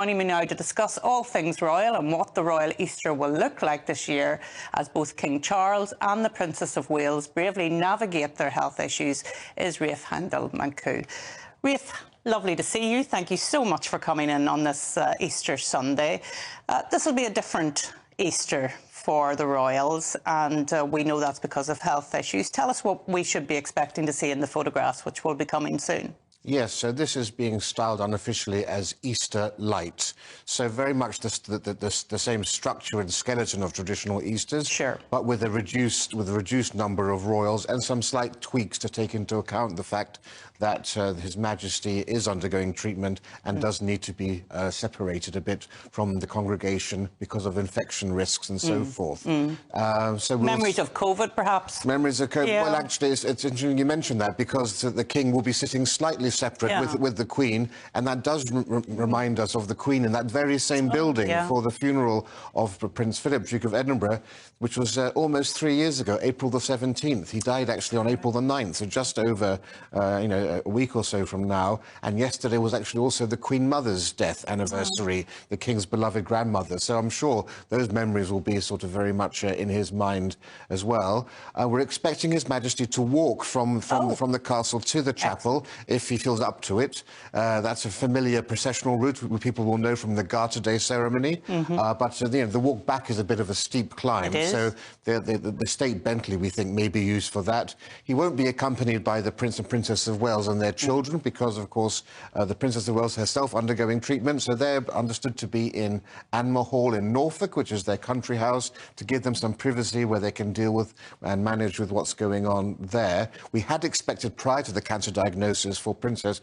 Joining me now to discuss all things royal and what the royal Easter will look like this year as both King Charles and the Princess of Wales bravely navigate their health issues is Rafe Heydel-Mankoo. Rafe, lovely to see you. Thank you so much for coming in on this Easter Sunday. This will be a different Easter for the royals, and we know that's because of health issues. Tell us what we should be expecting to see in the photographs, which will be coming soon. Yes, so this is being styled unofficially as Easter Light. So very much the same structure and skeleton of traditional Easters, sure, but with a reduced number of royals and some slight tweaks to take into account the fact that His Majesty is undergoing treatment and does need to be separated a bit from the congregation because of infection risks and so forth. So memories of COVID, perhaps? Memories of COVID. Yeah. Well, actually, it's interesting you mentioned that, because the King will be sitting slightly separate with the Queen, and that does remind us of the Queen in that very same building for the funeral of Prince Philip, Duke of Edinburgh, which was almost 3 years ago, April the 17th. He died actually on April the 9th, so just over, a week or so from now. And yesterday was actually also the Queen Mother's death anniversary, the King's beloved grandmother. So I'm sure those memories will be sort of very much in his mind as well. We're expecting His Majesty to walk from the castle to the chapel if he feels up to it. That's a familiar processional route people will know from the Garter Day ceremony. But the walk back is a bit of a steep climb. So the State Bentley, we think, may be used for that. He won't be accompanied by the Prince and Princess of Wales and their children because, of course, the Princess of Wales herself undergoing treatment. So they're understood to be in Anmer Hall in Norfolk, which is their country house, to give them some privacy where they can deal with and manage with what's going on there. We had expected prior to the cancer diagnosis for Princess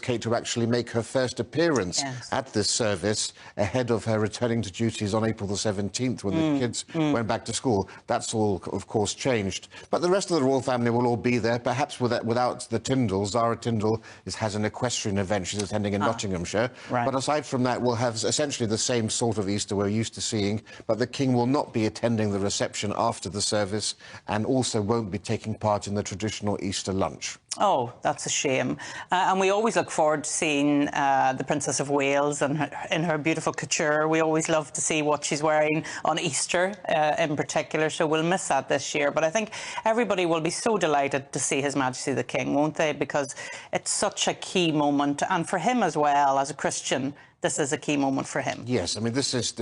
Kate to actually make her first appearance at this service ahead of her returning to duties on April the 17th when the kids went back to school. That's all, of course, changed. But the rest of the royal family will all be there, perhaps without the Tyndalls. Zara Tyndall has an equestrian event she's attending in Nottinghamshire. But aside from that, we'll have essentially the same sort of Easter we're used to seeing, but the King will not be attending the reception after the service and also won't be taking part in the traditional Easter lunch. Oh, that's a shame. And we always look forward to seeing the Princess of Wales and in her beautiful couture. We always love to see what she's wearing on Easter in particular, so we'll miss that this year. But I think everybody will be so delighted to see His Majesty the King, won't they? Because it's such a key moment, and for him as well, as a Christian, this is a key moment for him. Yes, I mean, this is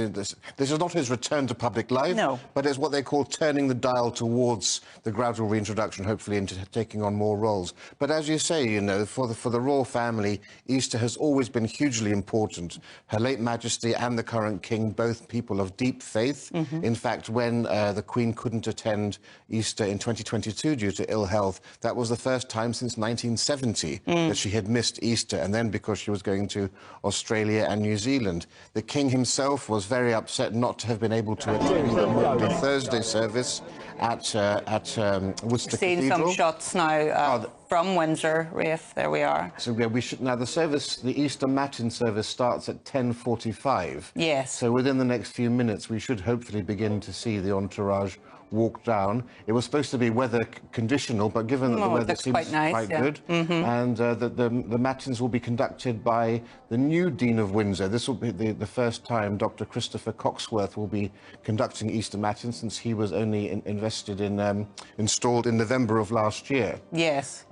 not his return to public life, no, but it's what they call turning the dial towards the gradual reintroduction, hopefully into taking on more roles. But as you say, for the royal family, Easter has always been hugely important. Her late Majesty and the current King, both people of deep faith. In fact, when the Queen couldn't attend Easter in 2022 due to ill health, that was the first time since 1970 that she had missed Easter, and then because she was going to Australia and New Zealand. The King himself was very upset not to have been able to attend the Maundy Thursday service at Worcester Cathedral. Seeing some shots now from Windsor, Rafe. There we are. So we should now. The Easter Matin service starts at 10:45. Yes. So within the next few minutes, we should hopefully begin to see the entourage walk down. It was supposed to be weather conditional, but given that the weather seems quite good, and the matins will be conducted by the new Dean of Windsor. This will be the first time Dr. Christopher Coxworth will be conducting Easter matins, since he was only installed in November of last year. Yes.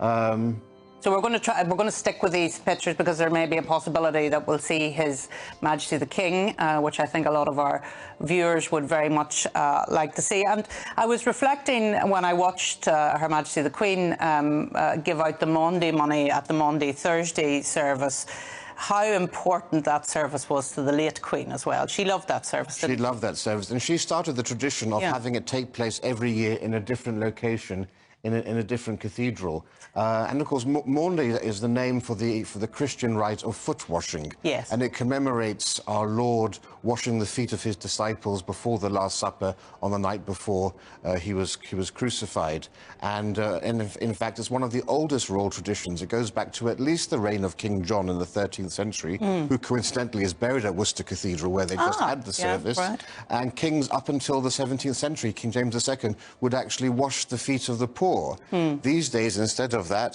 So we're going to stick with these pictures because there may be a possibility that we'll see His Majesty the King, which I think a lot of our viewers would very much like to see. And I was reflecting when I watched Her Majesty the Queen give out the Maundy money at the Maundy Thursday service, how important that service was to the late Queen as well. She loved that service. She loved that service, and she started the tradition of having it take place every year in a different location, in a different cathedral. And of course, Maundy is the name for the Christian rite of foot washing. Yes. And it commemorates our Lord washing the feet of his disciples before the Last Supper on the night before he was crucified. And in fact, it's one of the oldest royal traditions. It goes back to at least the reign of King John in the 13th century, who coincidentally is buried at Worcester Cathedral, where they just had the service. And kings up until the 17th century, King James II, would actually wash the feet of the poor before. These days, instead of that,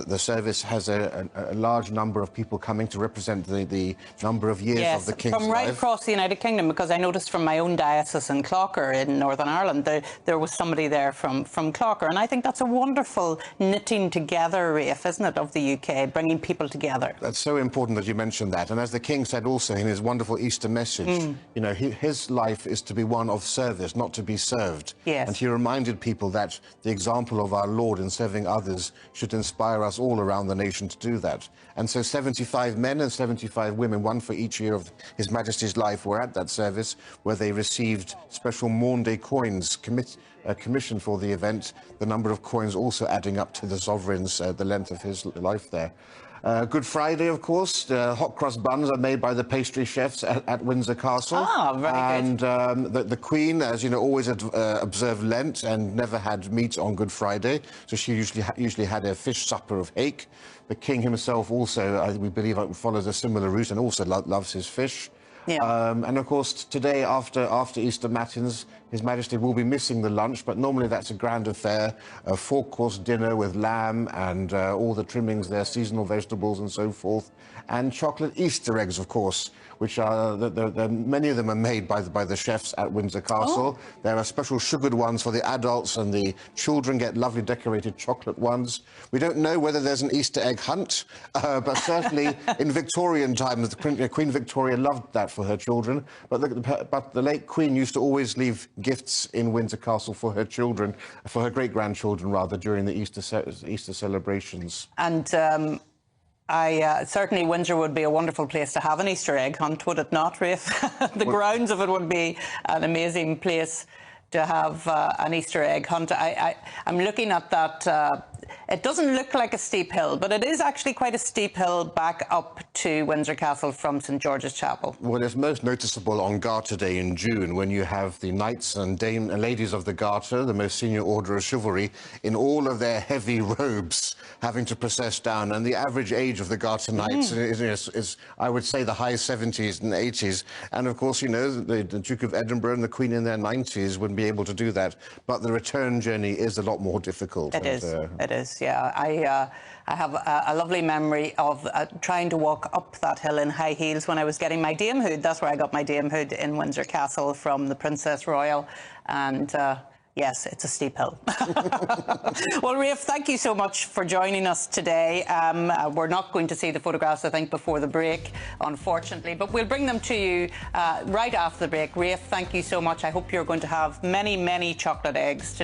the service has a large number of people coming to represent the number of years of the King's life. From right across the United Kingdom, because I noticed from my own diocese in Clocker in Northern Ireland, there was somebody there from Clocker, and I think that's a wonderful knitting together, Rafe, isn't it, of the UK, bringing people together. That's so important that you mentioned that, and as the King said also in his wonderful Easter message, you know, his life is to be one of service, not to be served. Yes. And he reminded people that the example of our Lord in serving others should inspire us all around the nation to do that. And so 75 men and 75 women, one for each year of His Majesty's life, were at that service where they received special Maundy coins commissioned for the event, the number of coins also adding up to the sovereign's, the length of his life there. Good Friday, of course. Hot crust buns are made by the pastry chefs at Windsor Castle. Ah, very good. And the Queen, as you know, always observed Lent and never had meat on Good Friday, so she usually had a fish supper of hake. The King himself also, we believe, follows a similar route and also loves his fish. Yeah. And of course, today, after Easter Matins, His Majesty will be missing the lunch, but normally that's a grand affair, a four-course dinner with lamb and all the trimmings there, seasonal vegetables and so forth, and chocolate Easter eggs, of course, which are, many of them are made by the chefs at Windsor Castle. Oh. There are special sugared ones for the adults, and the children get lovely decorated chocolate ones. We don't know whether there's an Easter egg hunt, but certainly in Victorian times, Queen Victoria loved that for her children, but the late Queen used to always leave gifts in Windsor Castle for her children, for her great-grandchildren rather, during the Easter celebrations. And certainly Windsor would be a wonderful place to have an Easter egg hunt, would it not, Rafe? The grounds of it would be an amazing place to have an Easter egg hunt. I'm looking at that. It doesn't look like a steep hill, but it is actually quite a steep hill back up to Windsor Castle from St George's Chapel. Well, it's most noticeable on Garter Day in June, when you have the knights and ladies of the Garter, the most senior order of chivalry, in all of their heavy robes, having to process down. And the average age of the Garter knights is, I would say, the high 70s and 80s. And of course, you know, the Duke of Edinburgh and the Queen in their 90s wouldn't be able to do that. But the return journey is a lot more difficult. It is, yeah. I have a lovely memory of trying to walk up that hill in high heels when I was getting my damehood. That's where I got my damehood, in Windsor Castle from the Princess Royal. And yes, it's a steep hill. Well, Rafe, thank you so much for joining us today. We're not going to see the photographs, I think, before the break, unfortunately, but we'll bring them to you right after the break. Rafe, thank you so much. I hope you're going to have many, many chocolate eggs today.